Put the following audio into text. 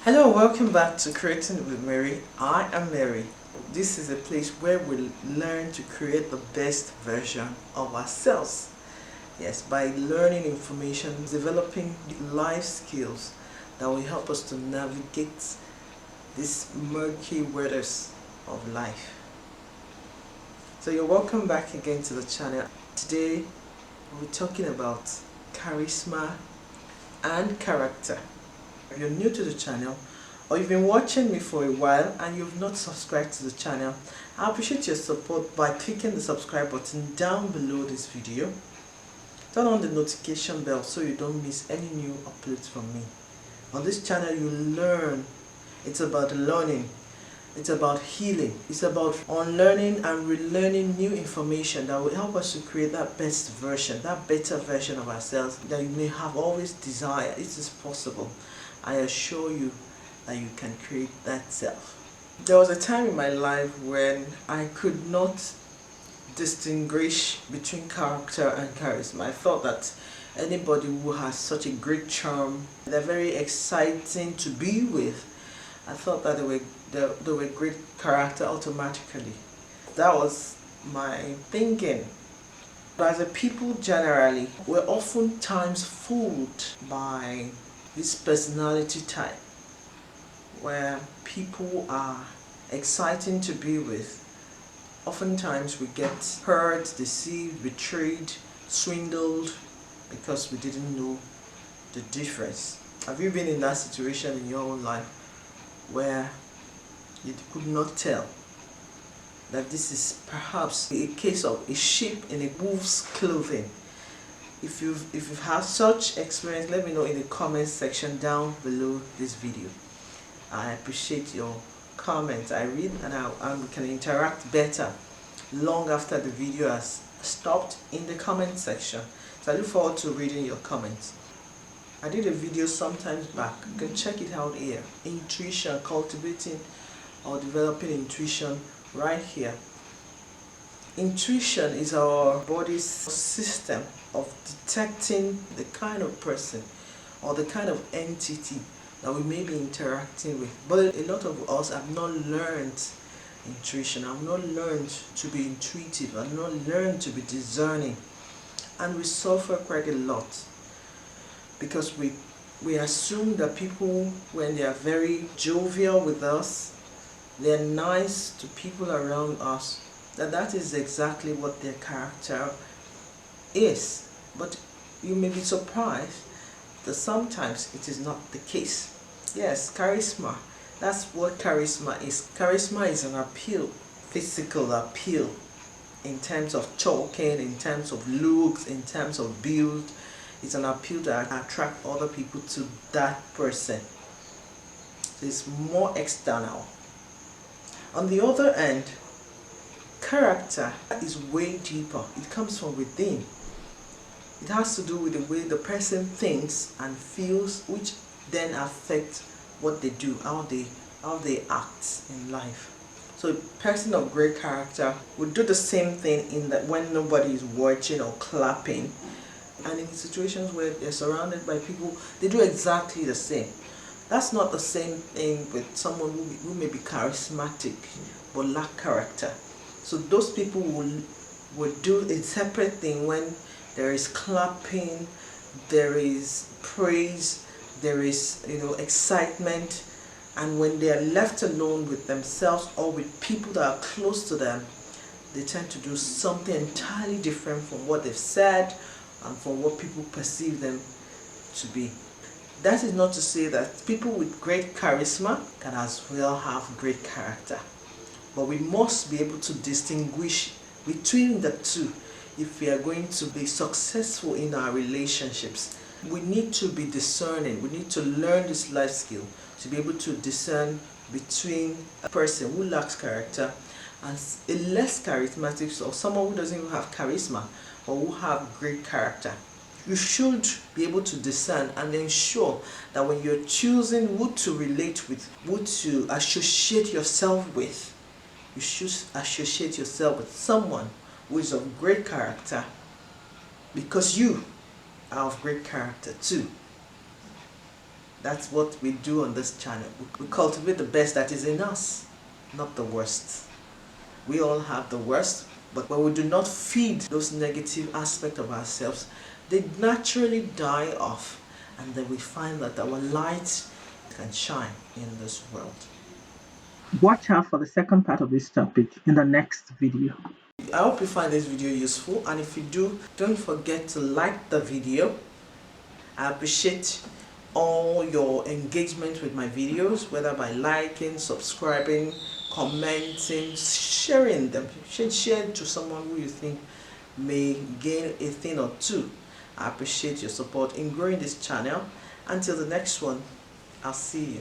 Hello, welcome back to Creating with Mary. I am Mary. This is a place where we learn to create the best version of ourselves. Yes, by learning information, developing life skills that will help us to navigate these murky waters of life. So you're welcome back again to the channel. Today we're talking about charisma and character. If you're new to the channel or you've been watching me for a while and you've not subscribed to the channel, I appreciate your support by clicking the subscribe button down below this video. Turn on the notification bell so you don't miss any new uploads from me. On this channel you learn. It's about learning. It's about healing. It's about unlearning and relearning new information that will help us to create that best version, that better version of ourselves that you may have always desired. It is possible. I assure you that you can create that self. There was a time in my life when I could not distinguish between character and charisma. I thought that anybody who has such a great charm, they're very exciting to be with. I thought that they were great character automatically. That was my thinking. But as a people generally, we're oftentimes fooled by this personality type where people are exciting to be with. Oftentimes we get hurt, deceived, betrayed, swindled because we didn't know the difference. Have you been in that situation in your own life where you could not tell that this is perhaps a case of a sheep in a wolf's clothing? If you've had such experience, let me know in the comment section down below this video. I appreciate your comments. I read and we can interact better long after the video has stopped in the comment section. So I look forward to reading your comments. I did a video sometimes back. You can check it out here. Intuition, cultivating or developing intuition, right here. Intuition is our body's system of detecting the kind of person or the kind of entity that we may be interacting with. But a lot of us have not learned intuition, have not learned to be intuitive, have not learned to be discerning. And we suffer quite a lot because we assume that people, when they are very jovial with us, they're nice to people around us, that is exactly what their character is. But you may be surprised that sometimes it is not the case. Yes, charisma. That's what charisma is. Charisma is an appeal, physical appeal, in terms of talking, in terms of looks, in terms of build. It's an appeal that attracts other people to that person. It's more external. On the other end, character is way deeper. It comes from within. It has to do with the way the person thinks and feels, which then affects what they do, how they act in life. So a person of great character would do the same thing in that when nobody is watching or clapping, and in situations where they're surrounded by people, they do exactly the same. That's not the same thing with someone who may be charismatic but lack character. So those people will do a separate thing when there is clapping, there is praise, there is excitement, and when they are left alone with themselves or with people that are close to them, they tend to do something entirely different from what they've said and from what people perceive them to be. That is not to say that people with great charisma can as well have great character, but we must be able to distinguish between the two if we are going to be successful in our relationships. We need to be discerning. We need to learn this life skill to be able to discern between a person who lacks character and a less charismatic, or someone who doesn't even have charisma or who have great character. You should be able to discern and ensure that when you're choosing who to relate with, who to associate yourself with, you should associate yourself with someone who is of great character, because you are of great character too. That's what we do on this channel. We cultivate the best that is in us, not the worst. We all have the worst, but when we do not feed those negative aspects of ourselves, they naturally die off, and then we find that our light can shine in this world. Watch out for the second part of this topic in the next video. I hope you find this video useful, and if you do, don't forget to like the video. I appreciate all your engagement with my videos, whether by liking, subscribing, commenting, sharing them. Share to someone who you think may gain a thing or two. I appreciate your support in growing this channel. Until the next one, I'll see you.